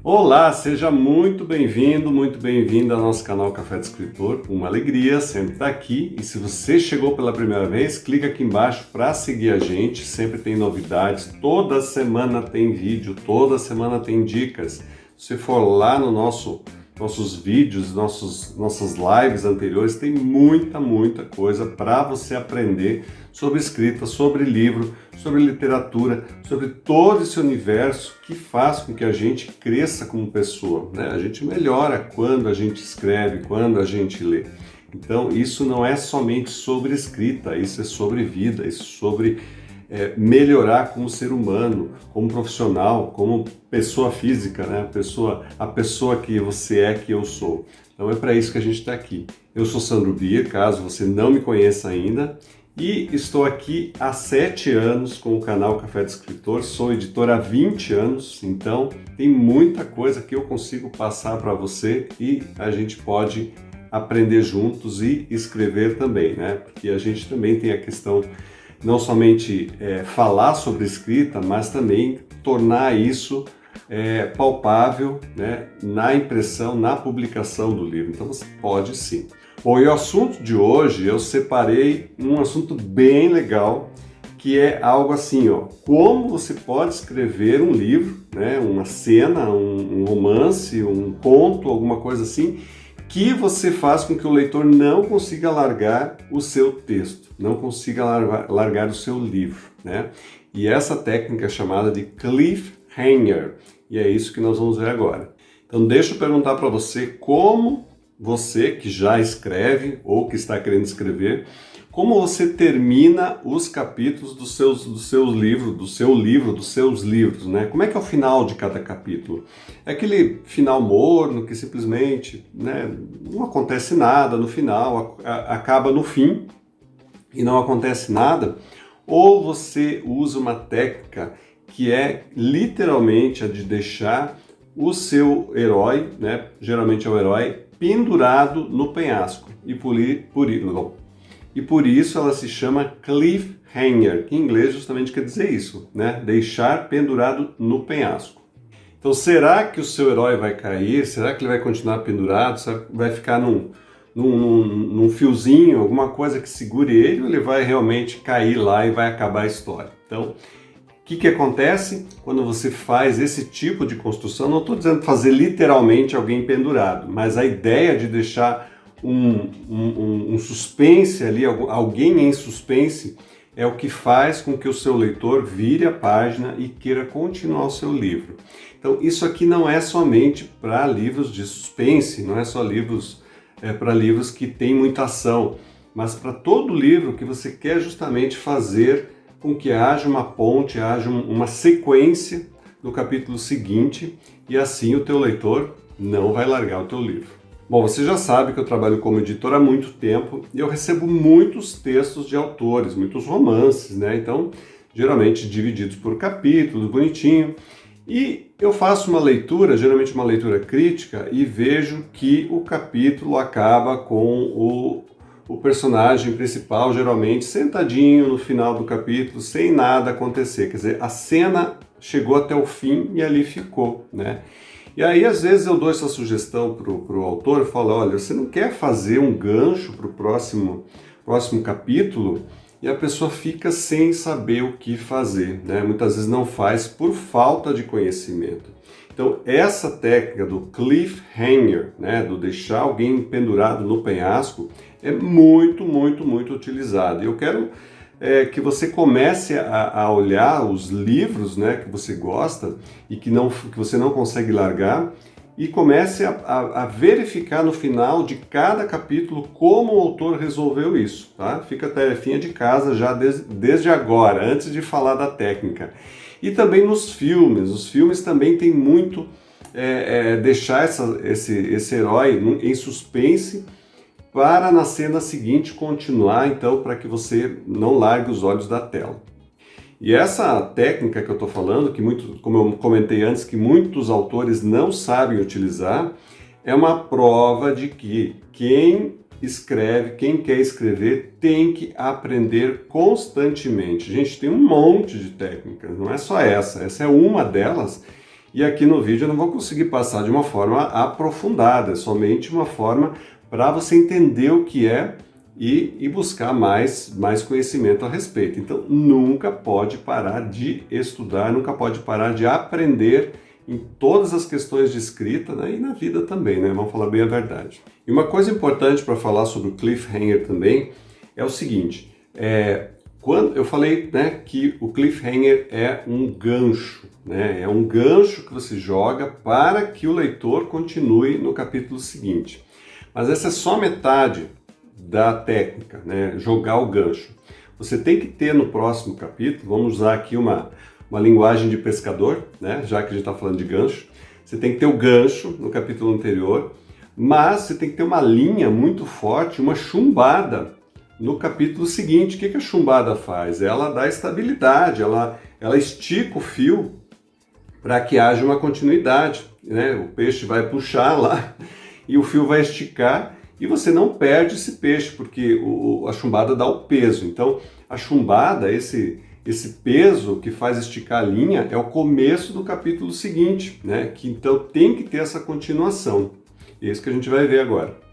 Olá, seja muito bem-vindo ao nosso canal Café de Escritor. Uma alegria sempre estar aqui. E se você chegou pela primeira vez, clica aqui embaixo para seguir a gente. Sempre tem novidades, toda semana tem vídeo, toda semana tem dicas. Se você for lá no nossos vídeos, nossas lives anteriores, tem muita coisa para você aprender sobre escrita, sobre livro, sobre literatura, sobre todo esse universo que faz com que a gente cresça como pessoa, né? A gente melhora quando a gente escreve, quando a gente lê. Então, isso não é somente sobre escrita, isso é sobre vida, isso é sobre melhorar como ser humano, como profissional, como pessoa física, né? A pessoa que você é, que eu sou. Então é para isso que a gente está aqui. Eu sou Sandro Bier, caso você não me conheça ainda, e estou aqui há 7 anos com o canal Café de Escritor, sou editor há 20 anos, então tem muita coisa que eu consigo passar para você e a gente pode aprender juntos e escrever também, né? Porque a gente também tem a questão não somente falar sobre escrita, mas também tornar isso palpável, né, na impressão, na publicação do livro. Então você pode sim. Bom, e o assunto de hoje eu separei um assunto bem legal, que é algo assim, ó, como você pode escrever um livro, né, uma cena, um romance, um conto, alguma coisa assim, que você faz com que o leitor não consiga largar o seu texto, não consiga largar o seu livro, né? E essa técnica é chamada de cliffhanger, e é isso que nós vamos ver agora. Então deixa eu perguntar para você como você que já escreve ou que está querendo escrever, como você termina os capítulos dos seus livros, dos seus livros, né? Como é que é o final de cada capítulo? É aquele final morno que simplesmente, né, não acontece nada no final, acaba no fim e não acontece nada? Ou você usa uma técnica que é literalmente a de deixar o seu herói, né, geralmente é o herói, pendurado no penhasco e por isso ela se chama cliffhanger, que em inglês justamente quer dizer isso, né? Deixar pendurado no penhasco. Então, será que o seu herói vai cair? Será que ele vai continuar pendurado? Será que vai ficar num fiozinho, alguma coisa que segure ele, ou ele vai realmente cair lá e vai acabar a história? Então, o que acontece quando você faz esse tipo de construção? Não estou dizendo fazer literalmente alguém pendurado, mas a ideia de deixar um suspense ali, alguém em suspense, é o que faz com que o seu leitor vire a página e queira continuar o seu livro. Então, isso aqui não é somente para livros de suspense, não é só para livros que têm muita ação, mas para todo livro que você quer justamente fazer com que haja uma ponte, haja uma sequência no capítulo seguinte, e assim o teu leitor não vai largar o teu livro. Bom, você já sabe que eu trabalho como editor há muito tempo e eu recebo muitos textos de autores, muitos romances, né? Então, geralmente divididos por capítulos, bonitinho. E eu faço uma leitura, geralmente uma leitura crítica, e vejo que o capítulo acaba com o personagem principal, geralmente sentadinho no final do capítulo, sem nada acontecer. Quer dizer, a cena chegou até o fim e ali ficou, né? E aí, às vezes, eu dou essa sugestão para o autor, eu falo, olha, você não quer fazer um gancho para o próximo capítulo? E a pessoa fica sem saber o que fazer, né? Muitas vezes não faz por falta de conhecimento. Então, essa técnica do cliffhanger, né, do deixar alguém pendurado no penhasco, é muito utilizada. E eu quero que você comece a olhar os livros, né, que você gosta e que você não consegue largar, e comece a verificar no final de cada capítulo como o autor resolveu isso, tá? Fica a tarefinha de casa já desde agora, antes de falar da técnica. E também nos filmes, os filmes também tem muito deixar esse herói em suspense, para na cena seguinte continuar, então, para que você não largue os olhos da tela. E essa técnica que eu estou falando, como eu comentei antes, que muitos autores não sabem utilizar, é uma prova de que quem quer escrever, tem que aprender constantemente. Gente, tem um monte de técnicas, não é só essa é uma delas, E aqui no vídeo eu não vou conseguir passar de uma forma aprofundada, é somente uma forma para você entender o que é e buscar mais conhecimento a respeito. Então, nunca pode parar de estudar, nunca pode parar de aprender em todas as questões de escrita, né? E na vida também, né? Vamos falar bem a verdade. E uma coisa importante para falar sobre o cliffhanger também é o seguinte, quando eu falei, né, que o cliffhanger é um gancho, né? É um gancho que você joga para que o leitor continue no capítulo seguinte. Mas essa é só metade da técnica, né? Jogar o gancho. Você tem que ter no próximo capítulo, vamos usar aqui uma linguagem de pescador, né? Já que a gente está falando de gancho, você tem que ter o gancho no capítulo anterior, mas você tem que ter uma linha muito forte, uma chumbada no capítulo seguinte. O que a chumbada faz? Ela dá estabilidade, ela estica o fio para que haja uma continuidade, né? O peixe vai puxar lá e o fio vai esticar e você não perde esse peixe, porque a chumbada dá o peso. Então, a chumbada, esse peso que faz esticar a linha, é o começo do capítulo seguinte, né? Que então tem que ter essa continuação. É isso que a gente vai ver agora.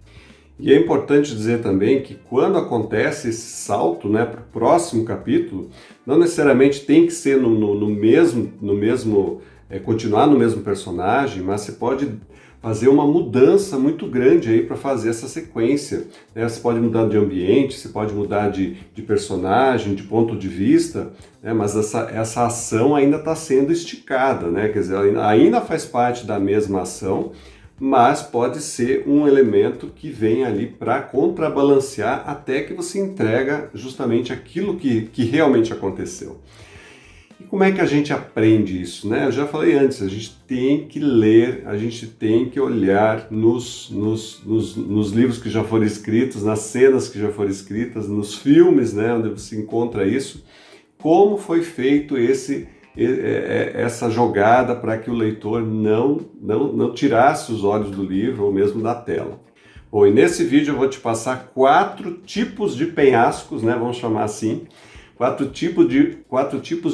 E é importante dizer também que quando acontece esse salto, né, para o próximo capítulo, não necessariamente tem que ser continuar no mesmo personagem, mas você pode fazer uma mudança muito grande aí para fazer essa sequência, né? Você pode mudar de ambiente, você pode mudar de personagem, de ponto de vista, né? Mas essa ação ainda está sendo esticada, né? Quer dizer, ainda faz parte da mesma ação, mas pode ser um elemento que vem ali para contrabalancear até que você entrega justamente aquilo que realmente aconteceu. E como é que a gente aprende isso, né? Eu já falei antes, a gente tem que ler, a gente tem que olhar nos livros que já foram escritos, nas cenas que já foram escritas, nos filmes, né, onde você encontra isso, como foi feito essa jogada para que o leitor não tirasse os olhos do livro ou mesmo da tela. Bom, e nesse vídeo eu vou te passar 4 tipos de penhascos, né, vamos chamar assim, 4 tipos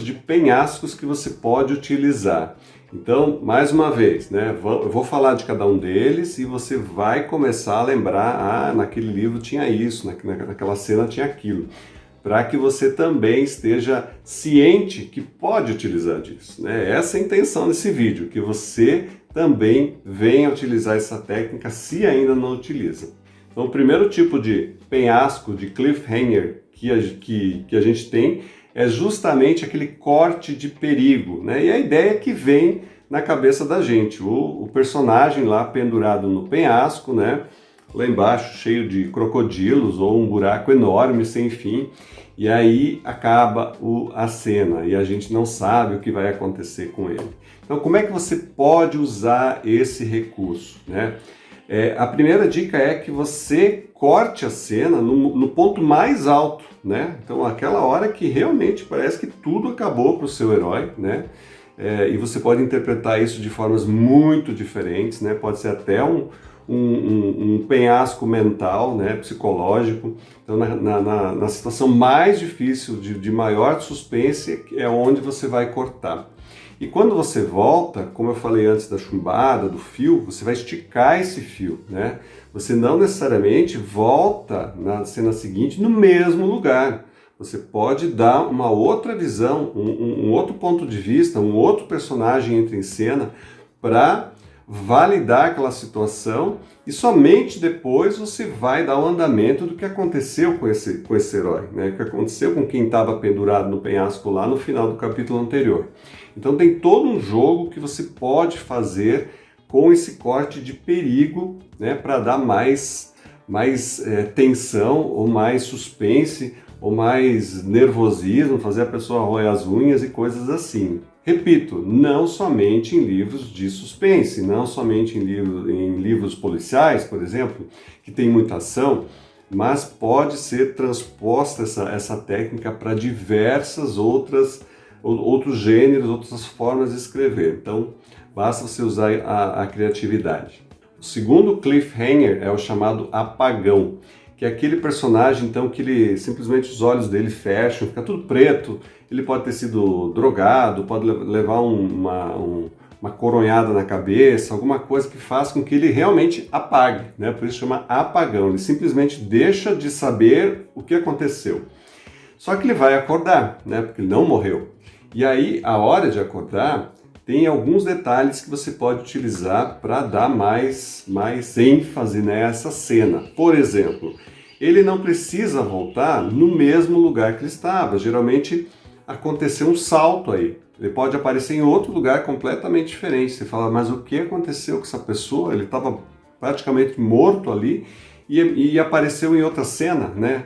de penhascos que você pode utilizar. Então, mais uma vez, né, eu vou falar de cada um deles e você vai começar a lembrar, naquele livro tinha isso, naquela cena tinha aquilo, para que você também esteja ciente que pode utilizar disso, né? Essa é a intenção desse vídeo, que você também venha utilizar essa técnica se ainda não utiliza. Então, o primeiro tipo de penhasco, de cliffhanger que a gente tem é justamente aquele corte de perigo, né? E a ideia que vem na cabeça da gente, o personagem lá pendurado no penhasco, né? Lá embaixo cheio de crocodilos ou um buraco enorme sem fim, e aí acaba a cena e a gente não sabe o que vai acontecer com ele. Então, como é que você pode usar esse recurso, né? A primeira dica é que você corte a cena no ponto mais alto, né? Então, aquela hora que realmente parece que tudo acabou para o seu herói, né? E você pode interpretar isso de formas muito diferentes, né? Pode ser até um penhasco mental, né? Psicológico. Então, na situação mais difícil, de maior suspense, é onde você vai cortar. E quando você volta, como eu falei antes da chumbada, do fio, você vai esticar esse fio, né? Você não necessariamente volta na cena seguinte no mesmo lugar. Você pode dar uma outra visão, um outro ponto de vista, um outro personagem entra em cena para validar aquela situação e somente depois você vai dar o andamento do que aconteceu com esse herói, né? O que aconteceu com quem estava pendurado no penhasco lá no final do capítulo anterior. Então tem todo um jogo que você pode fazer com esse corte de perigo, né, para dar mais tensão, ou mais suspense, ou mais nervosismo, fazer a pessoa roer as unhas e coisas assim. Repito, não somente em livros de suspense, não somente em livros policiais, por exemplo, que tem muita ação, mas pode ser transposta essa técnica para diversas outros gêneros, outras formas de escrever. Então, basta você usar a criatividade. O segundo cliffhanger é o chamado apagão, que é aquele personagem, então, que ele simplesmente os olhos dele fecham, fica tudo preto, ele pode ter sido drogado, pode levar uma coronhada na cabeça, alguma coisa que faça com que ele realmente apague, né? Por isso chama apagão, ele simplesmente deixa de saber o que aconteceu. Só que ele vai acordar, né? Porque ele não morreu. E aí, a hora de acordar, tem alguns detalhes que você pode utilizar para dar mais ênfase nessa cena. Por exemplo, ele não precisa voltar no mesmo lugar que ele estava. Geralmente aconteceu um salto aí. Ele pode aparecer em outro lugar completamente diferente. Você fala, mas o que aconteceu com essa pessoa? Ele estava praticamente morto ali e apareceu em outra cena, né?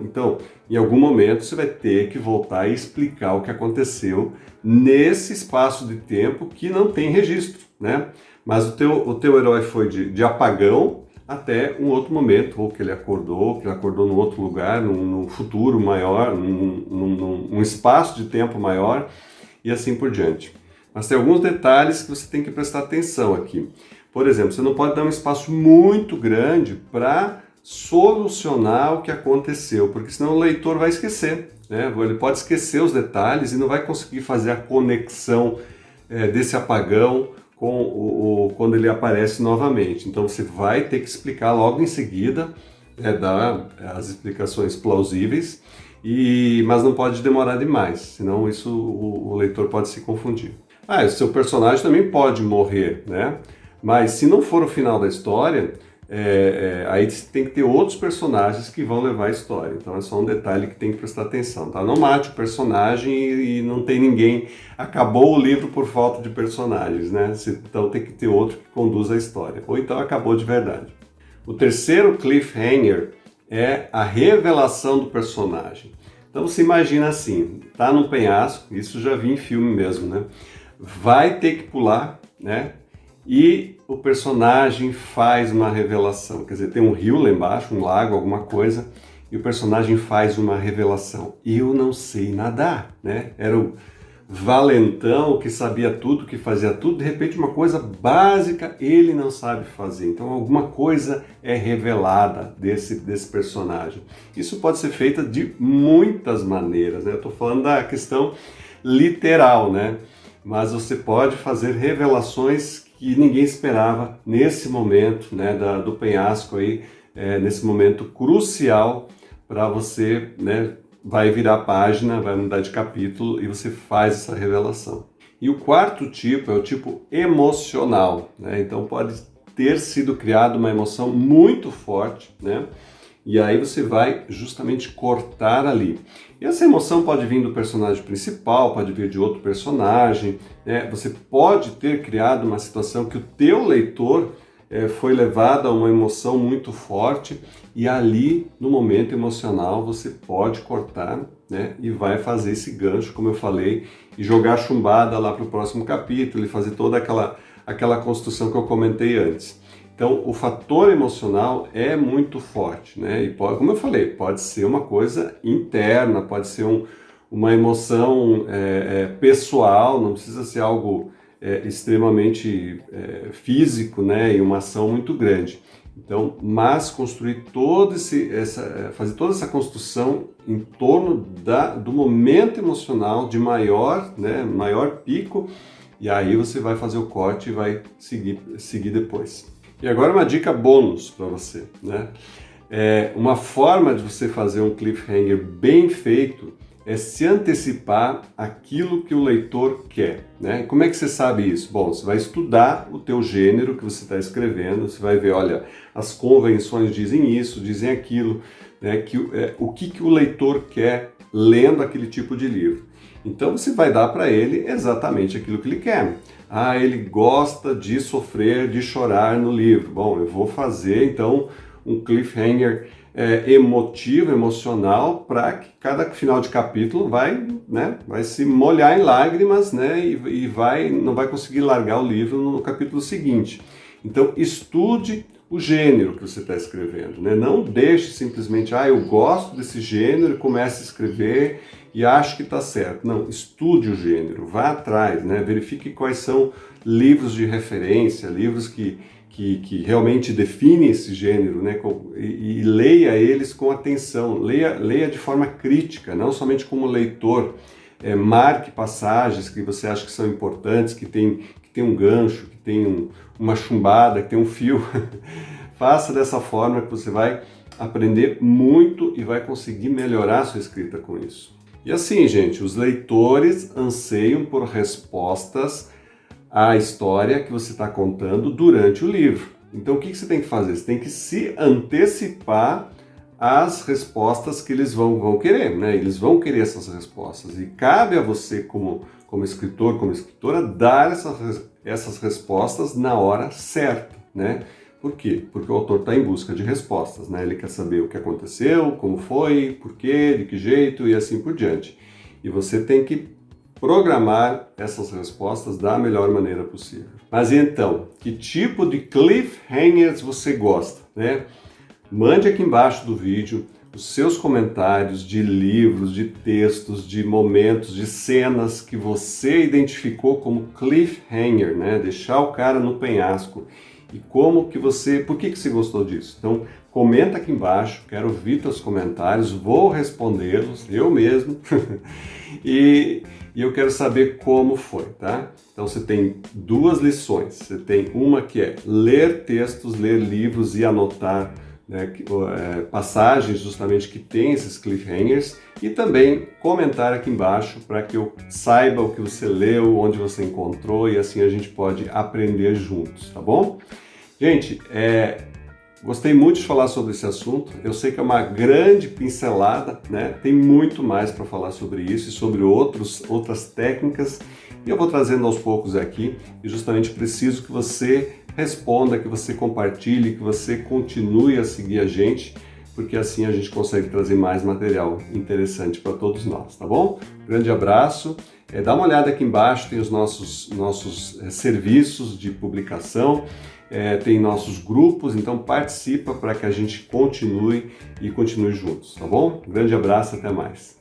Então, em algum momento você vai ter que voltar e explicar o que aconteceu nesse espaço de tempo que não tem registro, né? Mas o teu herói foi de apagão até um outro momento, ou que ele acordou num outro lugar, num futuro maior, num espaço de tempo maior, e assim por diante. Mas tem alguns detalhes que você tem que prestar atenção aqui. Por exemplo, você não pode dar um espaço muito grande para solucionar o que aconteceu, porque senão o leitor vai esquecer, né? Ele pode esquecer os detalhes e não vai conseguir fazer a conexão desse apagão com quando ele aparece novamente. Então você vai ter que explicar logo em seguida, dar as explicações plausíveis, mas não pode demorar demais, senão o leitor pode se confundir. O seu personagem também pode morrer, né? Mas se não for o final da história, aí tem que ter outros personagens que vão levar a história. Então é só um detalhe que tem que prestar atenção, tá? Não mate o personagem e não tem ninguém. Acabou o livro por falta de personagens, né? Então tem que ter outro que conduza a história. Ou então acabou de verdade. O terceiro cliffhanger é a revelação do personagem. Então você imagina assim, tá num penhasco, isso já vi em filme mesmo, né? Vai ter que pular, né? E o personagem faz uma revelação, quer dizer, tem um rio lá embaixo, um lago, alguma coisa, e o personagem faz uma revelação. Eu não sei nadar, né? Era o valentão que sabia tudo, que fazia tudo, de repente uma coisa básica ele não sabe fazer. Então alguma coisa é revelada desse personagem. Isso pode ser feito de muitas maneiras, né? Eu estou falando da questão literal, né? Mas você pode fazer revelações que ninguém esperava nesse momento, né, do penhasco aí, nesse momento crucial para você, né, vai virar página, vai mudar de capítulo e você faz essa revelação. E o quarto tipo é o tipo emocional, né? Então pode ter sido criada uma emoção muito forte, né? E aí você vai justamente cortar ali. E essa emoção pode vir do personagem principal, pode vir de outro personagem, né? Você pode ter criado uma situação que o teu leitor foi levado a uma emoção muito forte e ali, no momento emocional, você pode cortar, né? E vai fazer esse gancho, como eu falei, e jogar a chumbada lá para o próximo capítulo e fazer toda aquela construção que eu comentei antes. Então, o fator emocional é muito forte, né? E pode, como eu falei, pode ser uma coisa interna, pode ser uma emoção pessoal, não precisa ser algo extremamente físico, né? E uma ação muito grande. Então, mas construir fazer toda essa construção em torno do momento emocional de maior pico, e aí você vai fazer o corte e vai seguir depois. E agora uma dica bônus para você, né? Uma forma de você fazer um cliffhanger bem feito é se antecipar aquilo que o leitor quer, né? E como é que você sabe isso? Bom, você vai estudar o teu gênero que você está escrevendo, você vai ver, olha, as convenções dizem isso, dizem aquilo, né? O que o leitor quer lendo aquele tipo de livro. Então você vai dar para ele exatamente aquilo que ele quer. Ele gosta de sofrer, de chorar no livro. Bom, eu vou fazer então um cliffhanger emotivo, emocional, para que cada final de capítulo vai se molhar em lágrimas, né? E não vai conseguir largar o livro no capítulo seguinte. Então estude o gênero que você está escrevendo, né? Não deixe simplesmente, eu gosto desse gênero e comece a escrever e acho que está certo. Não, estude o gênero, vá atrás, né? Verifique quais são livros de referência, livros que realmente definem esse gênero, né? E leia eles com atenção, leia de forma crítica, não somente como leitor. Marque passagens que você acha que são importantes, que tem tem um gancho, que tem uma chumbada, que tem um fio. Faça dessa forma que você vai aprender muito e vai conseguir melhorar a sua escrita com isso. E assim, gente, os leitores anseiam por respostas à história que você está contando durante o livro. Então, o que você tem que fazer? Você tem que se antecipar às respostas que eles vão querer, né? Eles vão querer essas respostas. E cabe a você, como escritor, como escritora, dar essas respostas na hora certa, né? Por quê? Porque o autor está em busca de respostas, né? Ele quer saber o que aconteceu, como foi, por quê, de que jeito e assim por diante. E você tem que programar essas respostas da melhor maneira possível. Mas então, que tipo de cliffhangers você gosta, né? Mande aqui embaixo do vídeo os seus comentários de livros, de textos, de momentos, de cenas que você identificou como cliffhanger, né? Deixar o cara no penhasco. E como que por que você gostou disso? Então, comenta aqui embaixo, quero ouvir seus comentários, vou respondê-los, eu mesmo, e eu quero saber como foi, tá? Então, você tem duas lições, você tem uma que é ler textos, ler livros e anotar, né, passagens justamente que tem esses cliffhangers, e também comentar aqui embaixo para que eu saiba o que você leu, onde você encontrou, e assim a gente pode aprender juntos, tá bom? Gente, gostei muito de falar sobre esse assunto. Eu sei que é uma grande pincelada, né? Tem muito mais para falar sobre isso e sobre outras técnicas, e eu vou trazendo aos poucos aqui, e justamente preciso que você responda, que você compartilhe, que você continue a seguir a gente, porque assim a gente consegue trazer mais material interessante para todos nós, tá bom? Grande abraço. Dá uma olhada aqui embaixo, tem os nossos serviços de publicação, tem nossos grupos, então participa para que a gente continue juntos, tá bom? Grande abraço, até mais.